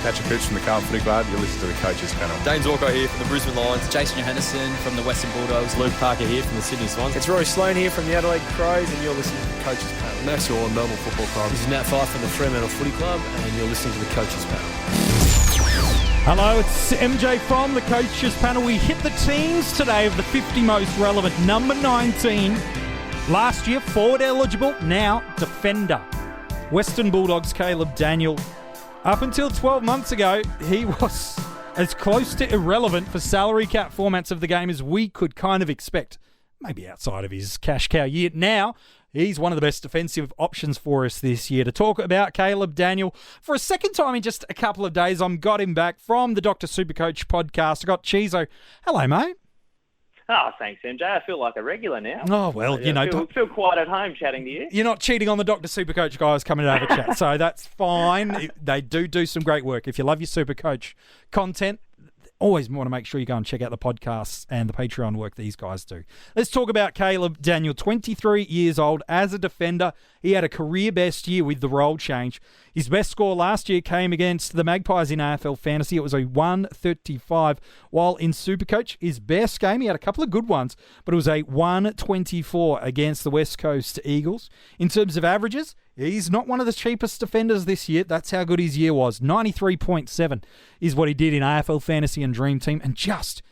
Patrick Cooch from the Carlton Footy Club. You're listening to the Coaches Panel. Dane Zorko here from the Brisbane Lions. Jason Johannesen from the Western Bulldogs. Luke Parker here from the Sydney Swans. It's Roy Sloane here from the Adelaide Crows, and you're listening to the Coaches Panel. Max Orr, Melbourne Football Club. This is Nat Fyfe from the Fremantle Footy Club, and you're listening to the Coaches Panel. Hello, it's MJ from the Coaches Panel. We hit the teams today of the 50 most relevant. Number 19, last year forward eligible, now defender. Western Bulldogs Caleb Daniel. Up until 12 months ago, he was as close to irrelevant for salary cap formats of the game as we could kind of expect. Maybe outside of his cash cow year. Now, he's one of the best defensive options for us this year. To talk about Caleb Daniel, for a second time in just a couple of days, I've got him back from the Doctor SuperCoach podcast. I got Cheezo. Hello, mate. Oh, thanks, MJ. I feel like a regular now. Oh, well, you know. I feel quite at home chatting to you. You're not cheating on the Doctor SuperCoach guys coming to have a chat, so that's fine. They do some great work. If you love your SuperCoach content, always want to make sure you go and check out the podcasts and the Patreon work these guys do. Let's talk about Caleb Daniel, 23 years old. As a defender, he had a career best year with the role change. His best score last year came against the Magpies in AFL Fantasy. It was a 135, while in SuperCoach, his best game, he had a couple of good ones, but it was a 124 against the West Coast Eagles. In terms of averages, he's not one of the cheapest defenders this year. That's how good his year was. 93.7 is what he did in AFL Fantasy and DreamTeam, and just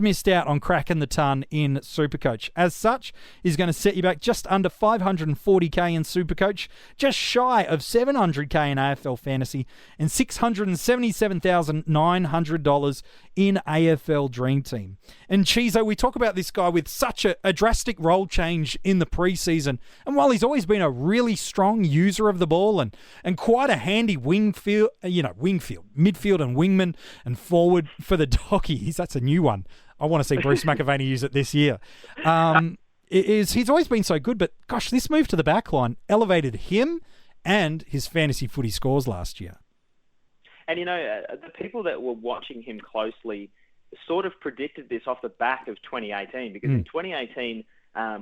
missed out on cracking the ton in SuperCoach. As such, he's going to set you back just under 540k in SuperCoach, just shy of 700k in AFL Fantasy, and $677,900 in AFL Dream Team. And Cheezo, we talk about this guy with such a drastic role change in the preseason, and while he's always been a really strong user of the ball and quite a handy midfield and wingman and forward for the Doggies, that's a new one. I want to see Bruce McAvaney use it this year. He's always been so good, but gosh, this move to the back line elevated him and his fantasy footy scores last year. And, the people that were watching him closely sort of predicted this off the back of 2018, because in 2018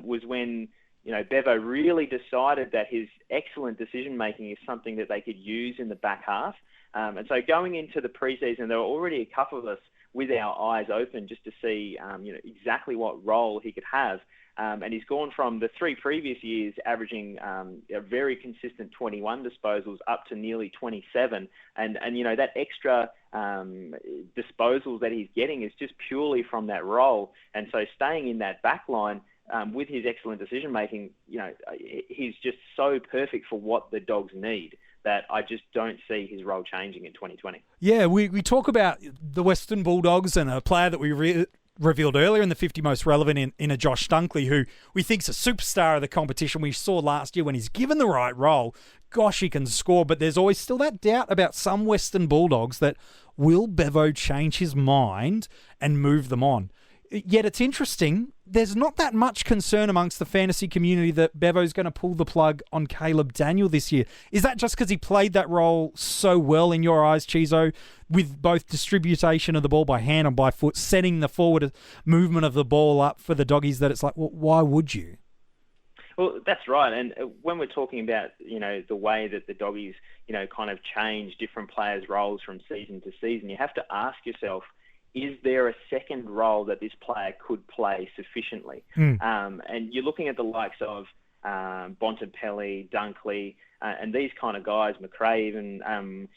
was when, Bevo really decided that his excellent decision-making is something that they could use in the back half. And so going into the preseason, there were already a couple of us with our eyes open just to see, exactly what role he could have. And he's gone from the 3 previous years averaging a very consistent 21 disposals up to nearly 27. And that extra disposals that he's getting is just purely from that role. And so staying in that back line with his excellent decision-making, he's just so perfect for what the Dogs need, that I just don't see his role changing in 2020. Yeah, we talk about the Western Bulldogs and a player that we revealed earlier in the 50 most relevant in a Josh Dunkley, who we think's a superstar of the competition. We saw last year when he's given the right role, gosh, he can score, but there's always still that doubt about some Western Bulldogs that will Bevo change his mind and move them on. Yet it's interesting, there's not that much concern amongst the fantasy community that Bevo's going to pull the plug on Caleb Daniel this year. Is that just because he played that role so well in your eyes, Cheezo, with both distribution of the ball by hand and by foot, setting the forward movement of the ball up for the Doggies, that it's like, well, why would you? Well, that's right. And when we're talking about, the way that the Doggies, kind of change different players' roles from season to season, you have to ask yourself, is there a second role that this player could play sufficiently? And you're looking at the likes of Bontempelli, Dunkley, and these kind of guys, McRae even,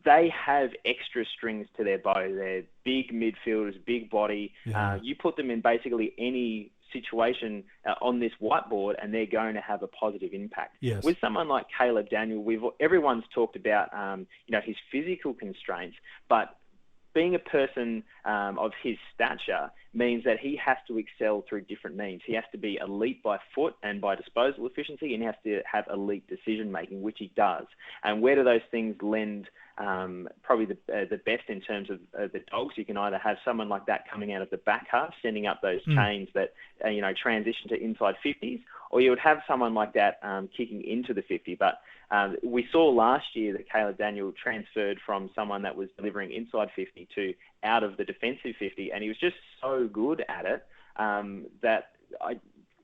they have extra strings to their bow. They're big midfielders, big body. Yeah. You put them in basically any situation on this whiteboard and they're going to have a positive impact. Yes. With someone like Caleb Daniel, everyone's talked about his physical constraints, but being a person of his stature means that he has to excel through different means. He has to be elite by foot and by disposal efficiency, and he has to have elite decision-making, which he does. And where do those things lend probably the best in terms of the Dogs? You can either have someone like that coming out of the back half, sending up those chains that transition to inside 50s, or you would have someone like that kicking into the 50. But we saw last year that Caleb Daniel transferred from someone that was delivering inside 50 to out of the defensive 50, and he was just so good at it that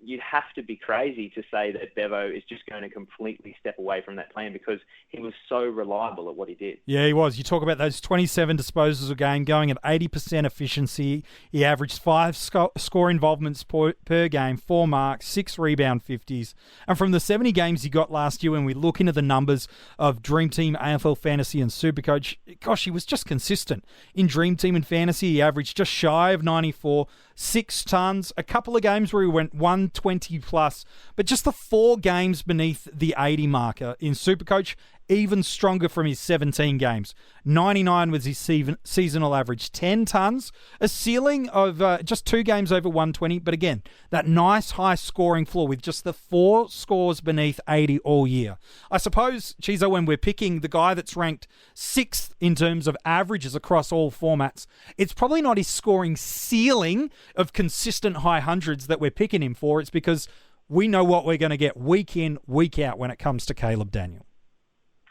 you'd have to be crazy to say that Bevo is just going to completely step away from that plan because he was so reliable at what he did. Yeah, he was. You talk about those 27 disposals a game, going at 80% efficiency. He averaged 5 score involvements per game, 4 marks, 6 rebound 50s. And from the 70 games he got last year, when we look into the numbers of Dream Team, AFL Fantasy and Supercoach, gosh, he was just consistent. In Dream Team and Fantasy, he averaged just shy of 94, 6 tons, a couple of games where he went 120 plus, but just the 4 games beneath the 80 marker. In Supercoach, even stronger from his 17 games. 99 was his seasonal average, 10 tons, a ceiling of just 2 games over 120, but again, that nice high scoring floor with just the 4 scores beneath 80 all year. I suppose, Cheezo, when we're picking the guy that's ranked 6th in terms of averages across all formats, it's probably not his scoring ceiling of consistent high hundreds that we're picking him for. It's because we know what we're going to get week in, week out when it comes to Caleb Daniel.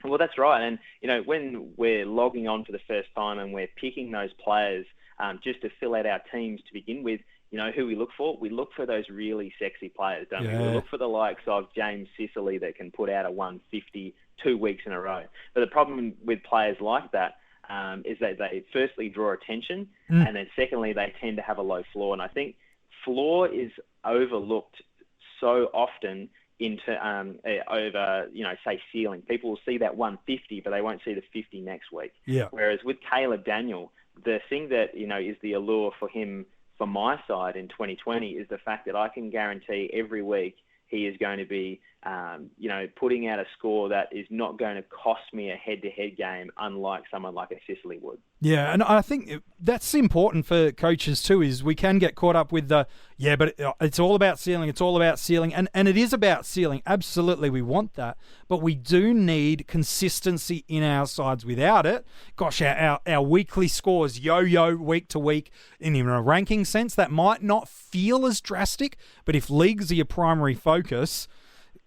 Well, that's right. And, when we're logging on for the first time and we're picking those players just to fill out our teams to begin with, who we look for? We look for those really sexy players, don't we? We look for the likes of James Sicily that can put out a 150 2 weeks in a row. But the problem with players like that is that they firstly draw attention and then secondly, they tend to have a low floor. And I think floor is overlooked so often over, say ceiling. People will see that 150, but they won't see the 50 next week. Yeah. Whereas with Caleb Daniel, the thing that, is the allure for him, for my side in 2020, is the fact that I can guarantee every week he is going to be, putting out a score that is not going to cost me a head-to-head game, unlike someone like a Sicily would. Yeah, and I think that's important for coaches too, is we can get caught up with but it's all about ceiling, and it is about ceiling. Absolutely, we want that, but we do need consistency in our sides. Without it, gosh, our weekly scores yo-yo week to week. In a ranking sense, that might not feel as drastic, but if leagues are your primary focus,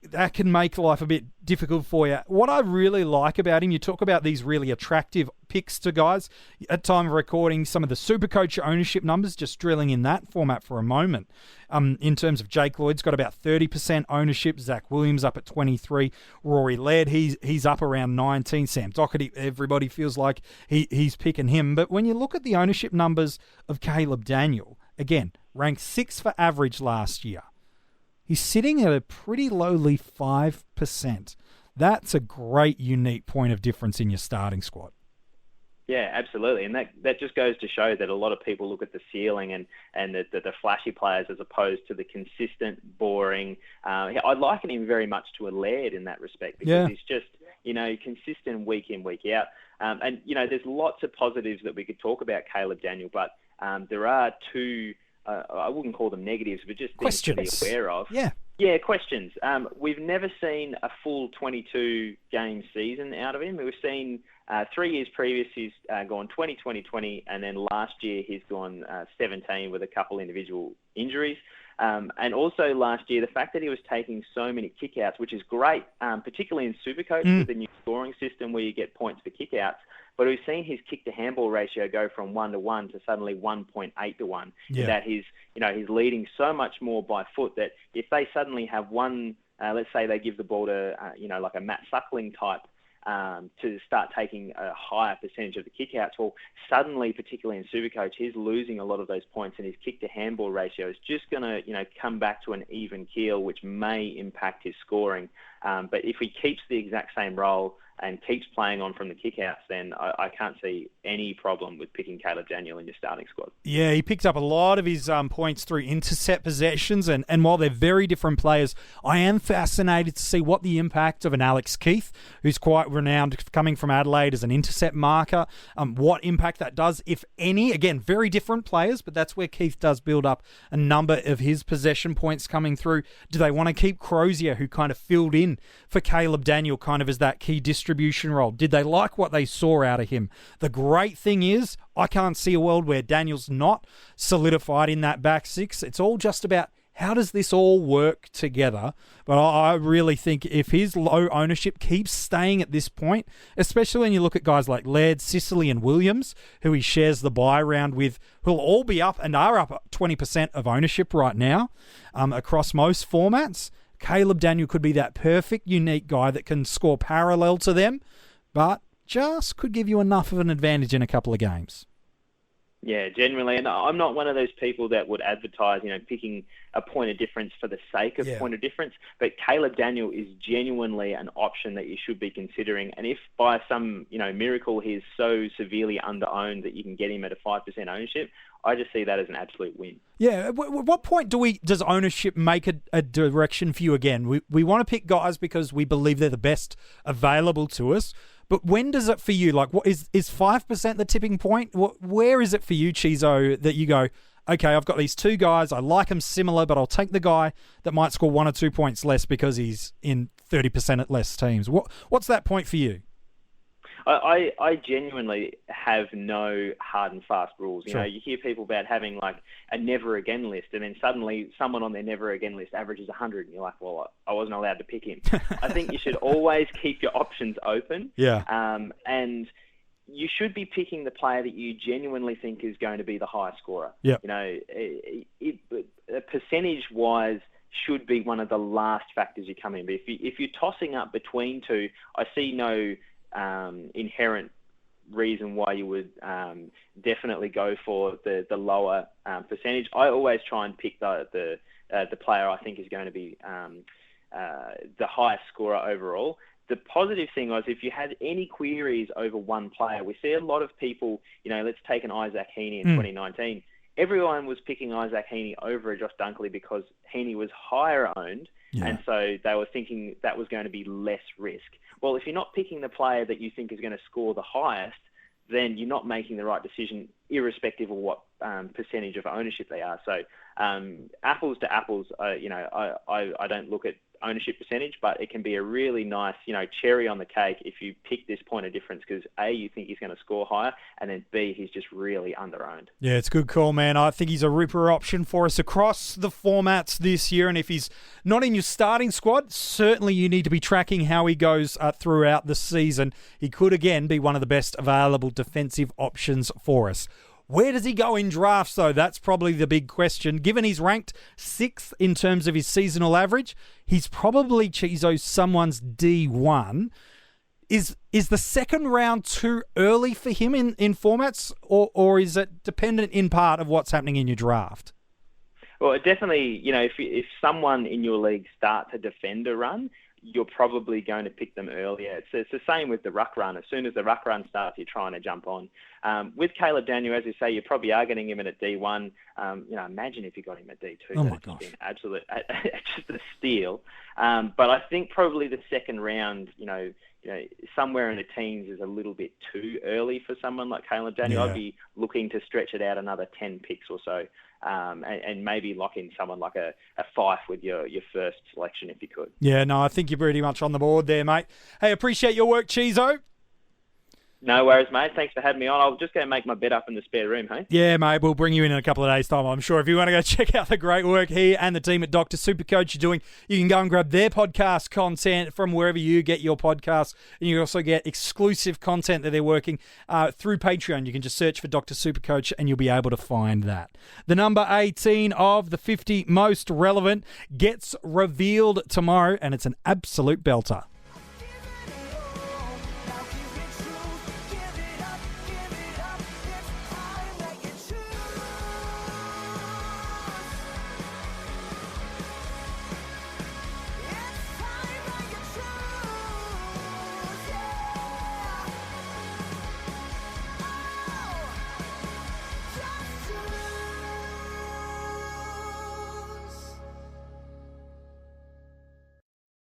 that can make life a bit difficult for you. What I really like about him, you talk about these really attractive picks to guys. At time of recording, some of the Supercoach ownership numbers, just drilling in that format for a moment. In terms of Jake Lloyd's got about 30% ownership. Zach Williams up at 23. Rory Laird, he's up around 19. Sam Doherty, everybody feels like he's picking him. But when you look at the ownership numbers of Caleb Daniel, again, ranked 6th for average last year. He's sitting at a pretty lowly 5%. That's a great, unique point of difference in your starting squad. Yeah, absolutely. And that just goes to show that a lot of people look at the ceiling and the flashy players as opposed to the consistent, boring. I liken him very much to a Laird in that respect because he's just, consistent week in, week out. And there's lots of positives that we could talk about Caleb Daniel, but there are 2... I wouldn't call them negatives, but just things to be aware of. Yeah, questions. We've never seen a full 22-game season out of him. We've seen 3 years previous he's gone 20, 20, 20, and then last year he's gone 17 with a couple individual injuries. And also last year, the fact that he was taking so many kickouts, which is great, particularly in Supercoach with the new scoring system where you get points for kickouts. But we've seen his kick-to-handball ratio go from 1-to-1 to suddenly 1.8-to-1. Yeah. That he's leading so much more by foot that if they suddenly have one, let's say they give the ball to, like a Matt Suckling type, to start taking a higher percentage of the kickouts, well, suddenly, particularly in Supercoach, he's losing a lot of those points, and his kick-to-handball ratio is just going to, come back to an even keel, which may impact his scoring. But if he keeps the exact same role and keeps playing on from the kickouts, then I can't see any problem with picking Caleb Daniel in your starting squad. Yeah, he picked up a lot of his points through intercept possessions, and while they're very different players, I am fascinated to see what the impact of an Alex Keith, who's quite renowned coming from Adelaide as an intercept marker, what impact that does, if any. Again, very different players, but that's where Keith does build up a number of his possession points coming through. Do they want to keep Crozier, who kind of filled in for Caleb Daniel kind of as that key distribution role? Did they like what they saw out of him? The great thing is, I can't see a world where Daniel's not solidified in that back 6. It's all just about how does this all work together? But I really think if his low ownership keeps staying at this point, especially when you look at guys like Laird, Sicily and Williams, who he shares the bye round with, who'll all be up and are up 20% of ownership right now across most formats. Caleb Daniel could be that perfect, unique guy that can score parallel to them, but just could give you enough of an advantage in a couple of games. Yeah, genuinely. And I'm not one of those people that would advertise, picking a point of difference for the sake of point of difference. But Caleb Daniel is genuinely an option that you should be considering. And if by some, miracle he's so severely under-owned that you can get him at a 5% ownership, I just see that as an absolute win. Yeah. At what point does ownership make a direction for you again? We want to pick guys because we believe they're the best available to us. But when does it for you? Like, what is 5% the tipping point? Where is it for you, Cheezo, that you go, okay, I've got these two guys, I like them similar, but I'll take the guy that might score 1 or 2 points less because he's in 30% at less teams. What's that point for you? I genuinely have no hard and fast rules. Sure. You hear people about having like a never again list, and then suddenly someone on their never again list averages 100, and you're like, well, I wasn't allowed to pick him. I think you should always keep your options open. Yeah. And you should be picking the player that you genuinely think is going to be the highest scorer. Yeah. Percentage-wise, should be one of the last factors you come in. But if you're tossing up between two, I see no inherent reason why you would definitely go for the lower percentage. I always try and pick the player I think is going to be the highest scorer overall. The positive thing was if you had any queries over one player, we see a lot of people, let's take an Isaac Heaney in 2019. Everyone was picking Isaac Heaney over Josh Dunkley because Heaney was higher owned. Yeah. And so they were thinking that was going to be less risk. Well, if you're not picking the player that you think is going to score the highest, then you're not making the right decision, irrespective of what percentage of ownership they are. So apples to apples, I don't look at ownership percentage, but it can be a really nice, cherry on the cake if you pick this point of difference because A, you think he's going to score higher, and then B, he's just really under-owned. Yeah, it's a good call, man. I think he's a ripper option for us across the formats this year, and if he's not in your starting squad, certainly you need to be tracking how he goes throughout the season. He could, again, be one of the best available defensive options for us. Where does he go in drafts, though? That's probably the big question. Given he's ranked 6th in terms of his seasonal average, he's probably, Cheezo, someone's D1. Is the second round too early for him in formats, or is it dependent in part of what's happening in your draft? Well, it definitely, if someone in your league starts a defender run, you're probably going to pick them earlier. It's the same with the ruck run. As soon as the ruck run starts, you're trying to jump on. With Caleb Daniel, as you say, you probably are getting him in at D1. Imagine if you got him at D2. Oh my gosh. Been just a steal. But I think probably the second round, somewhere in the teens is a little bit too early for someone like Caleb Daniel. Yeah. I'd be looking to stretch it out another 10 picks or so. And maybe lock in someone like a Fife with your first selection if you could. Yeah, no, I think you're pretty much on the board there, mate. Hey, appreciate your work, Cheezo. No worries, mate. Thanks for having me on. I'll just go make my bed up in the spare room, hey? Yeah, mate. We'll bring you in a couple of days' time, I'm sure. If you want to go check out the great work he and the team at Doctor SuperCoach are doing, you can go and grab their podcast content from wherever you get your podcasts. And you also get exclusive content that they're working through Patreon. You can just search for Doctor SuperCoach and you'll be able to find that. The number 18 of the 50 most relevant gets revealed tomorrow, and it's an absolute belter.